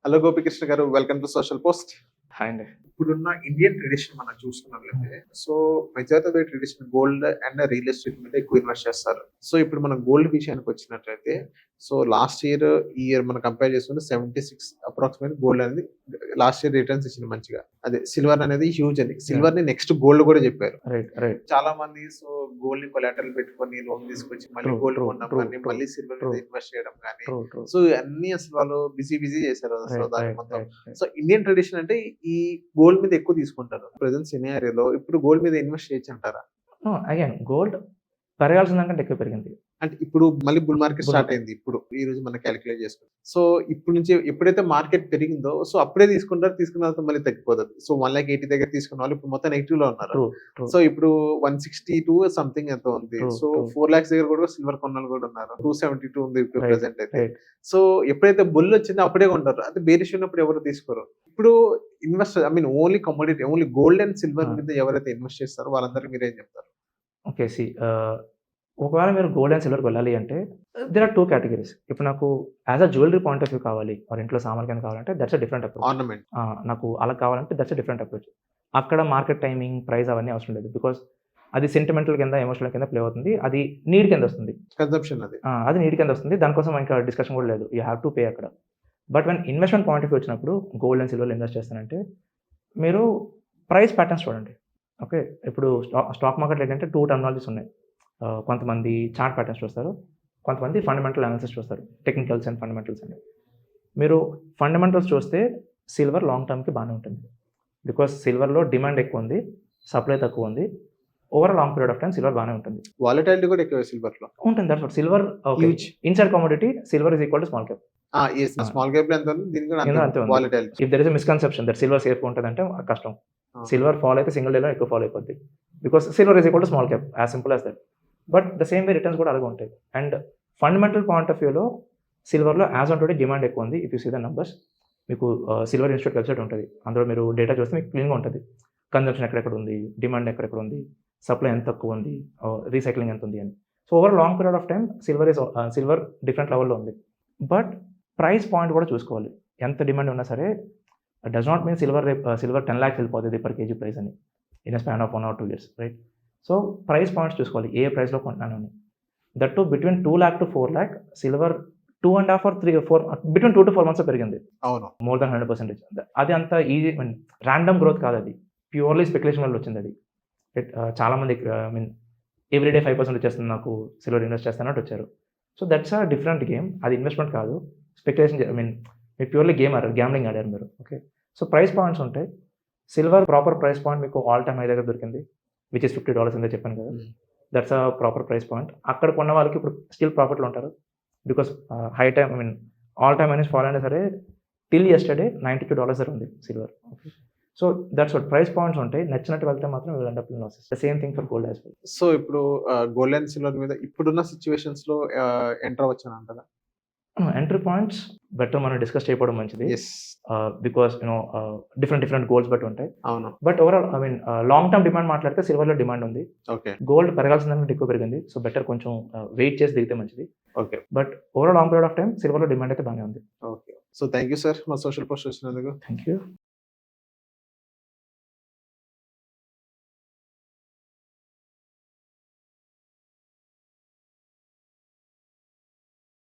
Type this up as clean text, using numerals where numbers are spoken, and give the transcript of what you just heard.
Hello Gopikrishna గారు, welcome to social post. Hi అండి. ఇప్పుడున్న ఇండియన్ ట్రెడిషన్ మనం చూసుకున్నట్లయితే, so majority of the tradition gold and real estate మీద ఎక్కువ ఇన్వెస్ట్ చేస్తారు. సో ఇప్పుడు మనం గోల్డ్ విషయానికి వచ్చినట్లయితే, సో లాస్ట్ ఇయర్, ఈ ఇయర్ మనం కంపేర్ చేసుకుంటే 76 అప్రాక్సిమేట్ గోల్డ్ అనేది లాస్ట్ ఇయర్ రిటర్న్స్ ఇచ్చింది మంచిగా. అదే సిల్వర్ అనేది హ్యూజ్ అని. సిల్వర్ ని నెక్స్ట్ గోల్డ్ కూడా చెప్పారు. రైట్. చాలా మంది సో గోల్డ్ ని కొలాటరల్ పెట్టుకొని లోన్ తీసుకొచ్చి మళ్ళీ True, గోల్డ్ true, కొనడం true, కానీ, true, మళ్ళీ సిల్వర్ మీద true. ఇన్వెస్ట్ చేయడం కానీ, ట్రూ. సో అన్ని అసలు వాళ్ళు బిజీ చేశారు అసలు దాని రైట్. మొత్తం. సో ఇండియన్ ట్రెడిషన్ అంటే ఈ గోల్డ్ మీద ఎక్కువ తీసుకుంటారు. ప్రెజెంట్ సినారియోలో ఇప్పుడు గోల్డ్ మీద ఇన్వెస్ట్ చేయొచ్చు అంటారా? అగైన్ గోల్డ్ పెరగాల్సిన దానికంటే ఎక్కువ పెరిగింది. అంటే ఇప్పుడు మళ్ళీ bull market Bull start market. అయింది. ఇప్పుడు ఈ రోజు మనం క్యాలిక్యులేట్ చేసుకుంటాం. సో ఇప్పుడు నుంచి ఎప్పుడైతే మార్కెట్ పెరిగిందో సో అప్పుడే తీసుకుంటారు. తీసుకున్న తర్వాత మళ్ళీ తగ్గిపోతుంది. సో 1,80,000 దగ్గర తీసుకున్న వాళ్ళు ఇప్పుడు మొత్తం నెగిటివ్ లో ఉన్నారు. ట్రూ. సో ఇప్పుడు 162 సంథింగ్ ఎంత ఉంది. True, so true. 4 lakhs దగ్గర కూడా సిల్వర్ కొన్న కూడా ఉన్నారు. 272 ఉంది ఇప్పుడు Right, ప్రెసెంట్ అయితే. రైట్. సో ఎప్పుడైతే బుల్ వచ్చిందో అప్పుడే కొంటారు. అదే బేరిష్ ఉన్నప్పుడు ఎవరు తీసుకోరు. ఇప్పుడు invest only commodity, only gold and silver మీద ఎవరైతే ఇన్వెస్ట్ చేస్తారో వాళ్ళందరికీ మీరేం చెప్తారు? ఓకే. ఒకవేళ మీరు గోల్డ్ అండ్ సిల్వర్కి వెళ్ళాలి అంటే దేర్ ఆర్ 2 కేటగిరీస్. ఇప్పుడు నాకు as a jewellery point of view కావాలి, మరి ఇంట్లో సామాన్ కింద కావాలంటే that's a different approach. Ornament. నాకు అలా కావాలంటే దట్స్ అ డిఫరెంట్ అప్రోచ్. అక్కడ మార్కెట్ టైమింగ్, ప్రైస్ అవన్నీ అవసరం లేదు. బికాస్ అది సెంటిమెంటల్ కింద, ఎమోషనల్ కింద ప్లే అవుతుంది. అది నీడ్ కింద వస్తుంది. కన్సంప్షన్ అది. అది నీడ్ కింద వస్తుంది. దానికోసం ఇంకా డిస్కషన్ కూడా లేదు. యూ హ్యావ్ టు పే అక్కడ. But when investment point of view వచ్చినప్పుడు గోల్డ్ అండ్ సిల్వర్లో ఇన్వెస్ట్ చేస్తానంటే మీరు ప్రైస్ ప్యాటర్న్స్ చూడండి. ఓకే. ఇప్పుడు స్టాక్ మార్కెట్లో ఏంటంటే 2 టర్మినాలజీస్ ఉన్నాయి. కొంతమంది చార్ట్ ప్యాటర్న్స్ చూస్తారు, కొంతమంది ఫండమెంటల్ అనాలిసిస్ చూస్తారు. టెక్నికల్స్ అండ్ ఫండమెంటల్స్ అని. మీరు ఫండమెంటల్స్ చూస్తే సిల్వర్ లాంగ్ టర్మ్కి బాగానే ఉంటుంది. బికాస్ సిల్వర్లో డిమాండ్ ఎక్కువ ఉంది, సప్లై తక్కువ ఉంది. Over long period of time silver బాగానే ఉంటుంది. వాలటిలిటీ కూడా ఎక్కువ సిల్వర్ లో ఉంటుంది. That's what silver Huge. Inside commodity silver is equal to small cap. Small cap లో ఎంత ఉంది, దీని కూడా అంతే అంతే ఉంది. Volatility. If there is misconception that silver safe ఉంటుంది అంటే కష్టం. సిల్వర్ ఫాల్ అయితే సింగిల్ డేలో ఎక్కువ ఫాల్ అయిపోద్ది. Because silver is equal to small cap, as simple as that. But the same way returns కూడా అలాగే ఉంటాయి. అండ్ ఫండమెంటల్ పాయింట్ ఆఫ్ వ్యూలో సిల్వర్లో యాజ్ ఆన్ టుడే డిమాండ్ ఎక్కువ ఉంది. If you see the numbers, మీకు సిల్వర్ ఇన్స్టిట్యూట్ వెబ్సైట్ ఉంటుంది. అందులో మీరు డేటా చూస్తే మీకు క్లీన్గా ఉంటుంది. కన్జంప్షన్ ఎక్కడెక్కడ ఉంది, డిమాండ్ ఎక్కడెక్కడ ఉంది, సప్లై ఎంత తక్కువ ఉంది, రీసైక్లింగ్ ఎంత ఉంది అని. So over long period of time silver different లెవెల్లో ఉంది. బట్ ప్రైస్ పాయింట్ కూడా చూసుకోవాలి. ఎంత డిమాండ్ ఉన్నా సరే does not mean silver 10 lakhs వెళ్ళిపోతుంది పర్ కేజీ ప్రైస్ అని in span of 1 or 2 years, right? So price points చూసుకోవాలి, ఏ ప్రైస్లో కొంటున్నాను అని. That to between 2 lakh to 4 lakh silver 2.5 or 3 or 4 between 2 to 4 months పెరిగింది. అవును. More than 100%. అది అంత ఈజీ ర్యాండమ్ గ్రోత్ కాదు. అది ప్యూర్లీ స్పెక్యులేషన్ వల్ల వచ్చింది. అది చాలామంది ఎవ్రీడే 5% వచ్చేస్తుంది నాకు సిల్వర్ ఇన్వెస్ట్ చేస్తానంటే వచ్చారు. So that's a different game. అది ఇన్వెస్ట్మెంట్ కాదు, స్పెక్యులేషన్. మీరు ప్యూర్లీ గ్యామ్లింగ్ ఆడారు మీరు. ఓకే. సో ప్రైస్ పాయింట్స్ ఉంటాయి. సిల్వర్ ప్రాపర్ ప్రైస్ పాయింట్ మీకు ఆల్ టైమ్ హై దగ్గర దొరికింది, విచ్ ఇస్ $50 అని చెప్పాను కదా. That's a proper price point. అక్కడ కొన్న వాళ్ళకి ఇప్పుడు స్టిల్ ప్రాఫిట్లో ఉంటారు. Because high time all time అనేది ఫాల్ అయినా సరే టిల్ యెస్టర్డే $92 ఉంది silver. Okay. So that's what price points ఉంటాయి. నచ్చినట్టు వెళ్తే మాత్రం will end up in losses. The same thing for gold as well. So ఇప్పుడు గోల్డ్ అండ్ సిల్వర్ మీద ఇప్పుడున్న సిచ్యువేషన్స్ లో ఎంటర్ అవ్వచ్చాను అంటారా? ఎంట్రీ పాయింట్స్ బెటర్ మనం డిస్కస్ చేయడం మంచిది. ఎస్. బికాస్ డిఫరెంట్ గోల్స్ బట్టి ఉంటాయి. అవును. But overall long term demand మాట్లాడితే సిల్వర్లో డిమాండ్ ఉంది. ఓకే. గోల్డ్ పెరగాల్సిన దానికంటే ఎక్కువ పెరిగింది. సో బెటర్ కొంచెం వెయిట్ చేసి దిగితే మంచిది. Okay. But overall long period of time సిల్వర్లో డిమాండ్ అయితే బాగానే ఉంది. Okay. So thank you sir మా సోషల్ పోస్ట్ వచ్చినందుకు. Thank you.